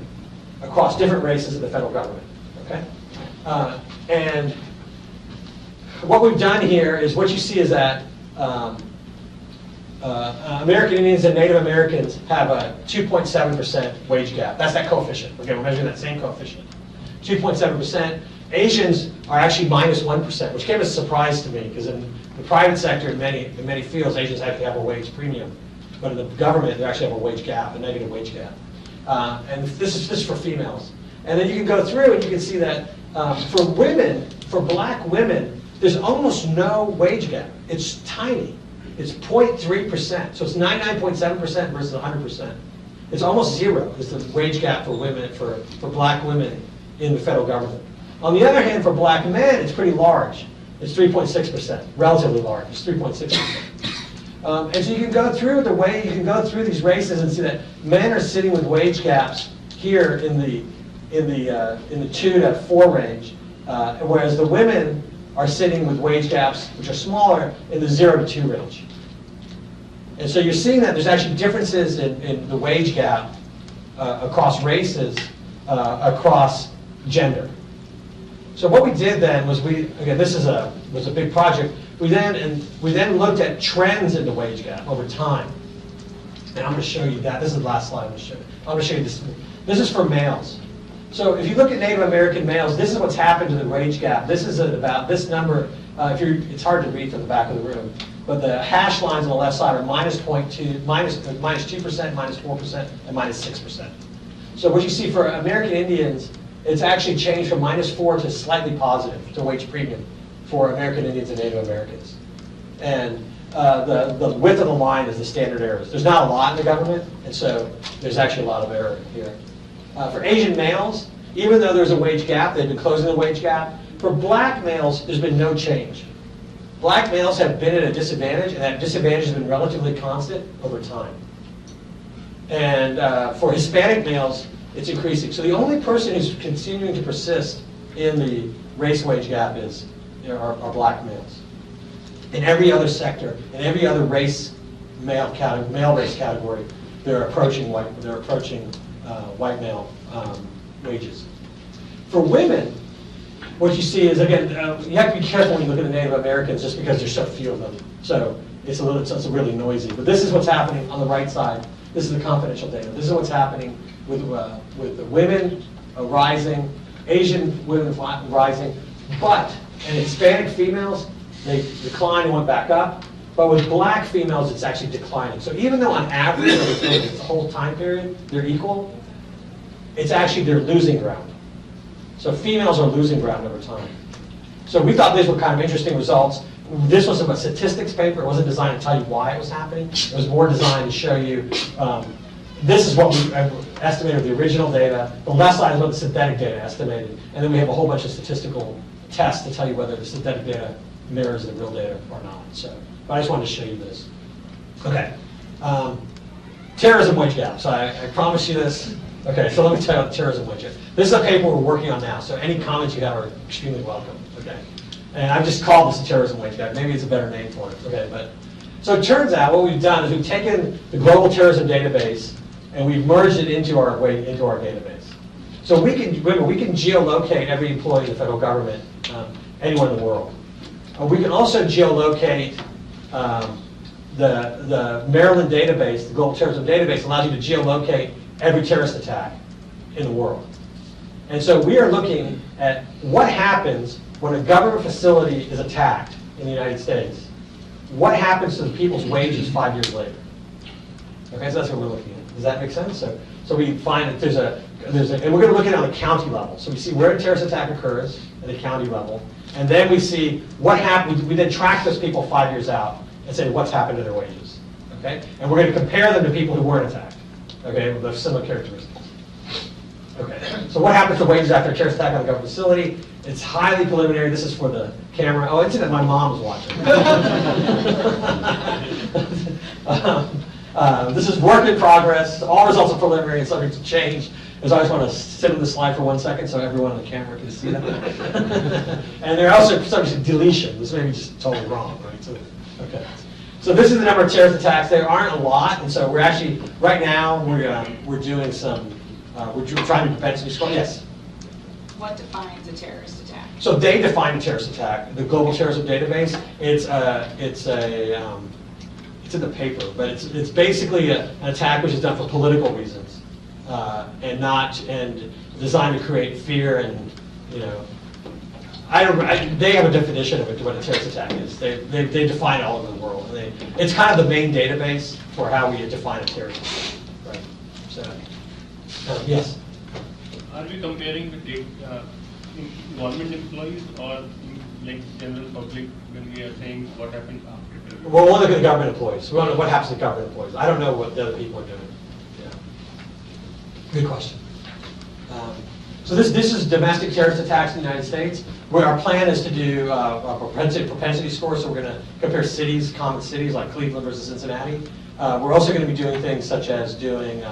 across different races in the federal government. Okay? And what we've done here is what you see is that American Indians and Native Americans have a 2.7% wage gap. That's that coefficient. Okay, we're measuring that same coefficient. 2.7%. Asians are actually minus 1%, which came as a surprise to me because in the private sector, in many fields, Asians actually have a wage premium, but in the government, they actually have a wage gap, a negative wage gap. And this is for females. And then you can go through and you can see that for women, for black women, there's almost no wage gap. It's tiny. It's 0.3%. So it's 99.7% versus 100%. It's almost zero is the wage gap for women, for black women in the federal government. On the other hand, for black men, it's pretty large. It's 3.6%, relatively large. It's 3.6%. And so you can go through these races and see that men are sitting with wage gaps here in the 2 to 4 range, whereas the women are sitting with wage gaps which are smaller in the 0 to 2 range. And so you're seeing that there's actually differences in the wage gap across races, across gender. So what we did then was this was a big project. We then looked at trends in the wage gap over time. And I'm going to show you that. This is the last slide I'm going to show you. I'm going to show you this. This is for males. So if you look at Native American males, this is what's happened to the wage gap. This is about this number. It's hard to read from the back of the room, but the hash lines on the left side are minus 2%, minus 4%, and minus 6%. So what you see for American Indians, it's actually changed from minus 4 to slightly positive to wage premium for American Indians and Native Americans. And the width of the line is the standard errors. There's not a lot in the government, and so there's actually a lot of error here. For Asian males, even though there's a wage gap, they've been closing the wage gap. For black males, there's been no change. Black males have been at a disadvantage, and that disadvantage has been relatively constant over time. And for Hispanic males, it's increasing. So the only person who's continuing to persist in the race wage gap are black males. In every other sector, in every other race male race category, they're approaching white white male wages. For women, what you see is, again, you have to be careful when you look at the Native Americans just because there's so few of them. So it's really noisy. But this is what's happening on the right side. This is the confidential data. This is what's happening with the women rising, Asian women rising, and Hispanic females, they declined and went back up. But with black females, it's actually declining. So even though on average, over the whole time period, they're equal, it's actually they're losing ground. So females are losing ground over time. So we thought these were kind of interesting results. This was a statistics paper. It wasn't designed to tell you why it was happening. It was more designed to show you, this is what we estimated the original data. The left side is what the synthetic data estimated. And then we have a whole bunch of statistical tests to tell you whether the synthetic data mirrors the real data or not. But I just wanted to show you this. Okay. Terrorism wage gap. So I promise you this. Okay, so let me tell you about the terrorism wage gap. This is a paper we're working on now, so any comments you have are extremely welcome. Okay. And I've just called this a terrorism wage gap. Maybe it's a better name for it. Okay, but so it turns out what we've done is we've taken the global terrorism database and we've merged it into our database. So we can geolocate every employee in the federal government anywhere in the world. We can also geolocate the Maryland database, the global terrorism database allows you to geolocate every terrorist attack in the world. And so we are looking at what happens when a government facility is attacked in the United States. What happens to the people's wages 5 years later? Okay, so that's what we're looking at. Does that make sense? So we find that and we're going to look at it on the county level. So we see where a terrorist attack occurs at the county level, and then we see what happened. We then track those people 5 years out and say what's happened to their wages. Okay, and we're going to compare them to people who weren't attacked. Okay, with those similar characteristics. Okay, so what happens to wages after a terrorist attack on a government facility? It's highly preliminary. This is for the camera. Oh, it's in it. My mom's watching. This is work in progress. All results are preliminary and subject to change. As I always want to sit on the slide for 1 second so everyone on the camera can see that. And they're also subject to deletion. This may be just totally wrong, right? So, okay. So this is the number of terrorist attacks. There aren't a lot, and so we're actually right now we're doing some we're trying to propensity score. Yes. What defines a terrorist attack? So they define a terrorist attack. The global terrorism database. It's in the paper, but it's basically an attack which is done for political reasons, and designed to create fear and they have a definition of it, what a terrorist attack is. They define it all over the world. It's kind of the main database for how we define a terrorist attack. Right. So, yes. Are we comparing the government employees or like general public when we are saying what happens after terrorism? Well, we'll look at the government employees. We want to know what happens to government employees. I don't know what the other people are doing. Yeah. Good question. So this is domestic terrorist attacks in the United States, where our plan is to do a propensity score. So we're going to compare cities, common cities like Cleveland versus Cincinnati. We're also going to be doing things such as doing,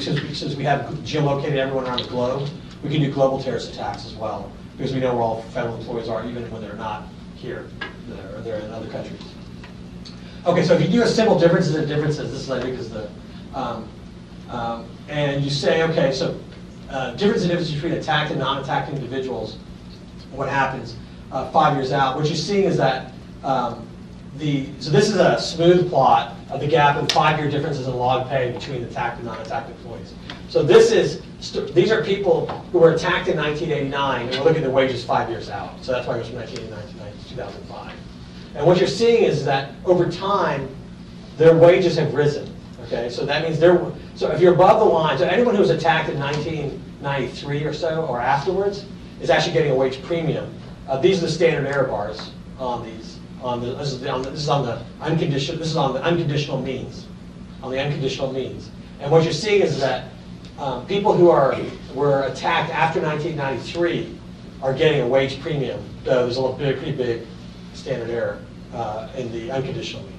since we have geolocated everyone around the globe, we can do global terrorist attacks as well, because we know where all federal employees are, even when they're not here, or they're in other countries. Okay, so if you do a simple differences and differences, this is I think is the, and you say, okay, so differences between attacked and non-attacked individuals, what happens 5 years out? What you're seeing is that so this is a smooth plot of the gap in 5-year differences in log pay between attacked and non-attacked employees. So these are people who were attacked in 1989, and we're looking at their wages 5 years out. So that's why it goes from 1989 to 2005. And what you're seeing is that over time, their wages have risen. Okay, so that means so if you're above the line, so anyone who was attacked in 1993 or so or afterwards is actually getting a wage premium. These are the standard error bars on these. This is on the unconditional means. On the unconditional means. And what you're seeing is that people who were attacked after 1993 are getting a wage premium. There's a pretty big standard error in the unconditional means.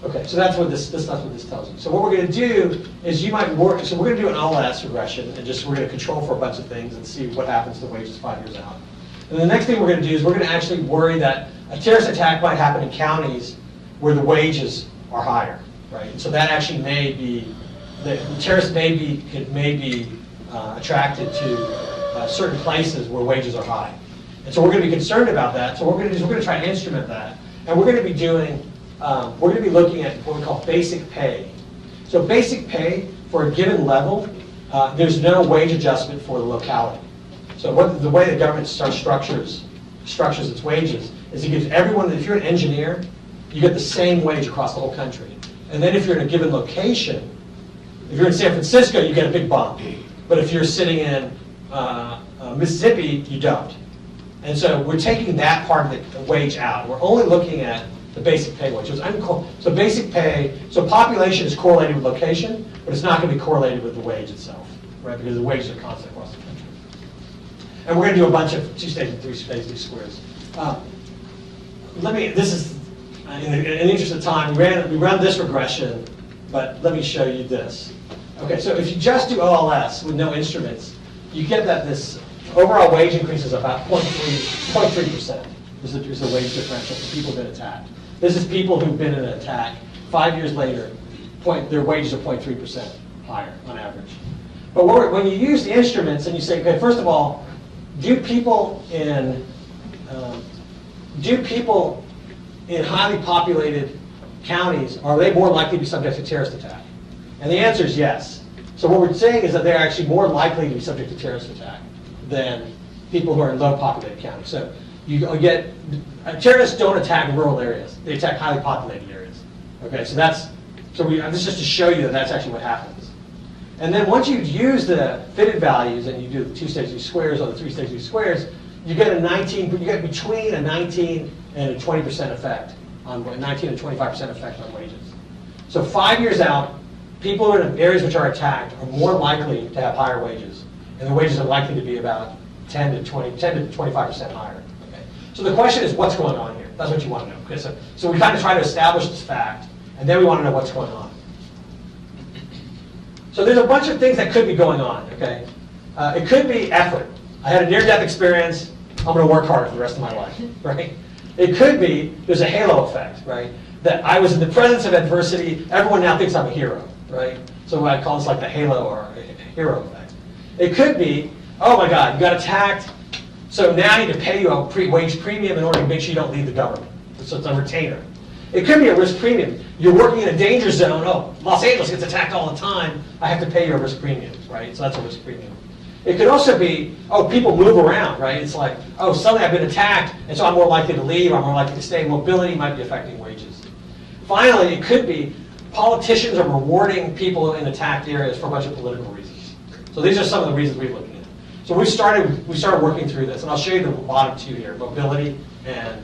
Okay, so that's what this tells you. So what we're going to do is we're going to do an OLS regression, and we're going to control for a bunch of things and see what happens to wages 5 years out. And the next thing we're going to do is we're going to actually worry that a terrorist attack might happen in counties where the wages are higher, right? And so that actually may be, the terrorists may be attracted to certain places where wages are high. And so we're going to be concerned about that. So what we're going to do is we're going to try to instrument that. And we're going to be doing, we're going to be looking at what we call basic pay. So basic pay for a given level, there's no wage adjustment for the locality. So the way the government structures its wages is it gives everyone, if you're an engineer, you get the same wage across the whole country. And then if you're in a given location, if you're in San Francisco, you get a big bump. But if you're sitting in Mississippi, you don't. And so we're taking that part of the wage out. We're only looking at the basic pay wage. So basic pay, so population is correlated with location, but it's not going to be correlated with the wage itself, right? Because the wages are constant across the country. And we're going to do a bunch of 2-stage and 3-stage squares. in the interest of time, we ran this regression, but let me show you this. Okay, so if you just do OLS with no instruments, you get that this overall wage increase is about 0.3%. This is a wage differential for people who've been attacked. This is people who've been in an attack. 5 years later, their wages are 0.3% higher on average. But when you use the instruments and you say, okay, first of all, do people in highly populated counties, are they more likely to be subject to terrorist attack? And the answer is yes. So what we're saying is that they're actually more likely to be subject to terrorist attack than people who are in low populated counties. So you get, terrorists don't attack rural areas. They attack highly populated areas. Okay, so this is just to show you that that's actually what happens. And then once you use the fitted values and you do the 2 stage least squares or the 3 stage least squares, you get between a 19 and a 20% effect on 19 and 25% effect on wages. So 5 years out, people who are in areas which are attacked are more likely to have higher wages, and the wages are likely to be about 10 to 25% higher. Okay? So the question is, what's going on here? That's what you want to know. Okay? So we kind of try to establish this fact, and then we want to know what's going on. So there's a bunch of things that could be going on. Okay? It could be effort. I had a near-death experience. I'm going to work harder for the rest of my life. Right? It could be there's a halo effect. Right? That I was in the presence of adversity. Everyone now thinks I'm a hero. Right? So I call this like the halo or hero effect. It could be, oh my God, you got attacked, so now I need to pay you a wage premium in order to make sure you don't leave the government. So it's a retainer. It could be a risk premium. You're working in a danger zone. Oh, Los Angeles gets attacked all the time. I have to pay you a risk premium, right? So that's a risk premium. It could also be, oh, people move around, right? It's like, oh, suddenly I've been attacked, and so I'm more likely to leave, I'm more likely to stay. Mobility might be affecting wages. Finally, it could be politicians are rewarding people in attacked areas for a bunch of political reasons. So these are some of the reasons we're looking at. So we started working through this, and I'll show you the bottom two here: mobility and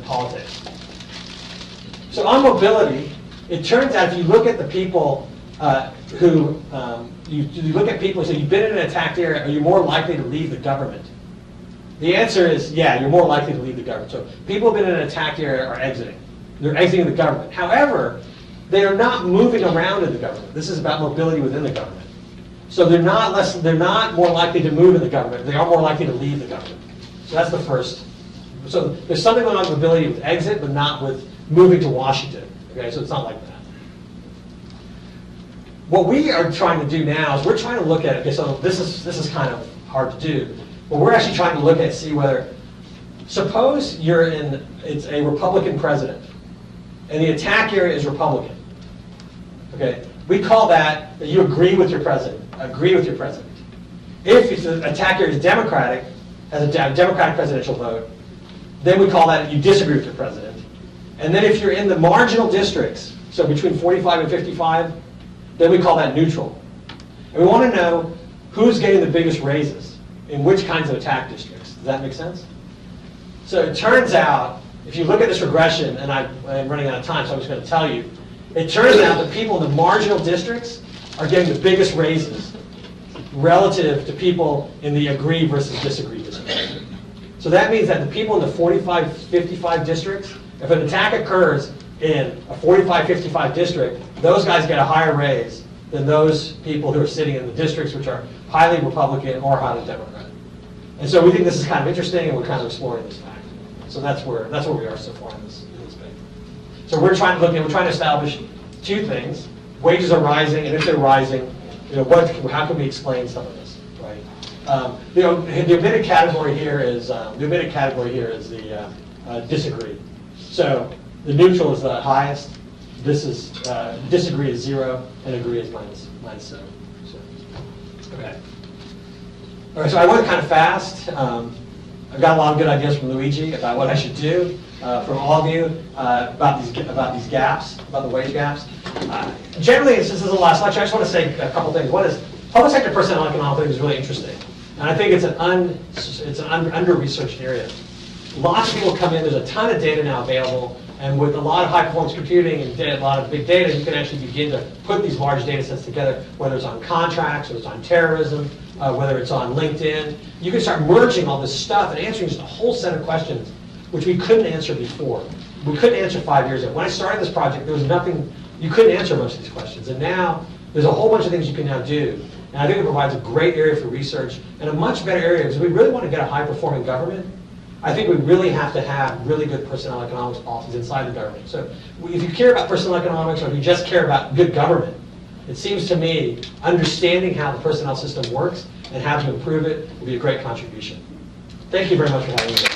politics. So on mobility, it turns out if you look at the people you look at people who say you've been in an attacked area, are you more likely to leave the government? The answer is yeah, you're more likely to leave the government. So people who've been in an attacked area are exiting. They're exiting the government. However, they are not moving around in the government. This is about mobility within the government. So they're not more likely to move in the government. They are more likely to leave the government. So that's the first. So there's something going on with mobility with exit, but not with moving to Washington. Okay, so it's not like that. What we are trying to do now is we're trying to look at, okay, so this is kind of hard to do, but we're actually trying to look at, see whether, suppose it's a Republican president, and the attack area is Republican. Okay, we call that you agree with your president. If the attack area is Democratic, has a Democratic presidential vote, then we call that you disagree with your president. And then if you're in the marginal districts, so between 45 and 55, then we call that neutral. And we want to know who's getting the biggest raises in which kinds of attack districts. Does that make sense? So it turns out, if you look at this regression, and I'm running out of time, so I'm just going to tell you, it turns out that people in the marginal districts are getting the biggest raises relative to people in the agree versus disagree districts. So that means that the people in the 45-55 districts, if an attack occurs in a 45-55 district, those guys get a higher raise than those people who are sitting in the districts which are highly Republican or highly Democrat. And so we think this is kind of interesting, and we're kind of exploring this fact. So that's where we are so far in this paper. So we're trying to establish two things: wages are rising, and if they're rising, how can we explain some of this, right? The omitted category here is the disagree. So the neutral is the highest. This is disagree is 0, and agree is minus 7. So, okay. All right. So I went kind of fast. I've got a lot of good ideas from Luigi about what I should do. From all of you about these gaps, about the wage gaps. Generally, since this is the last lecture, I just want to say a couple things. One is public sector personnel economics is really interesting, and I think it's an under-researched area. Lots of people come in. There's a ton of data now available, and with a lot of high-performance computing and a lot of big data, you can actually begin to put these large data sets together. Whether it's on contracts, whether it's on terrorism, whether it's on LinkedIn, you can start merging all this stuff and answering just a whole set of questions which we couldn't answer before. we couldn't answer 5 years ago. When I started this project, there was nothing, you couldn't answer most of these questions. And now, there's a whole bunch of things you can now do. And I think it provides a great area for research and a much better area, because if we really want to get a high-performing government, I think we really have to have really good personnel economics policies inside the government. So if you care about personnel economics, or if you just care about good government, it seems to me understanding how the personnel system works and how to improve it will be a great contribution. Thank you very much for having me.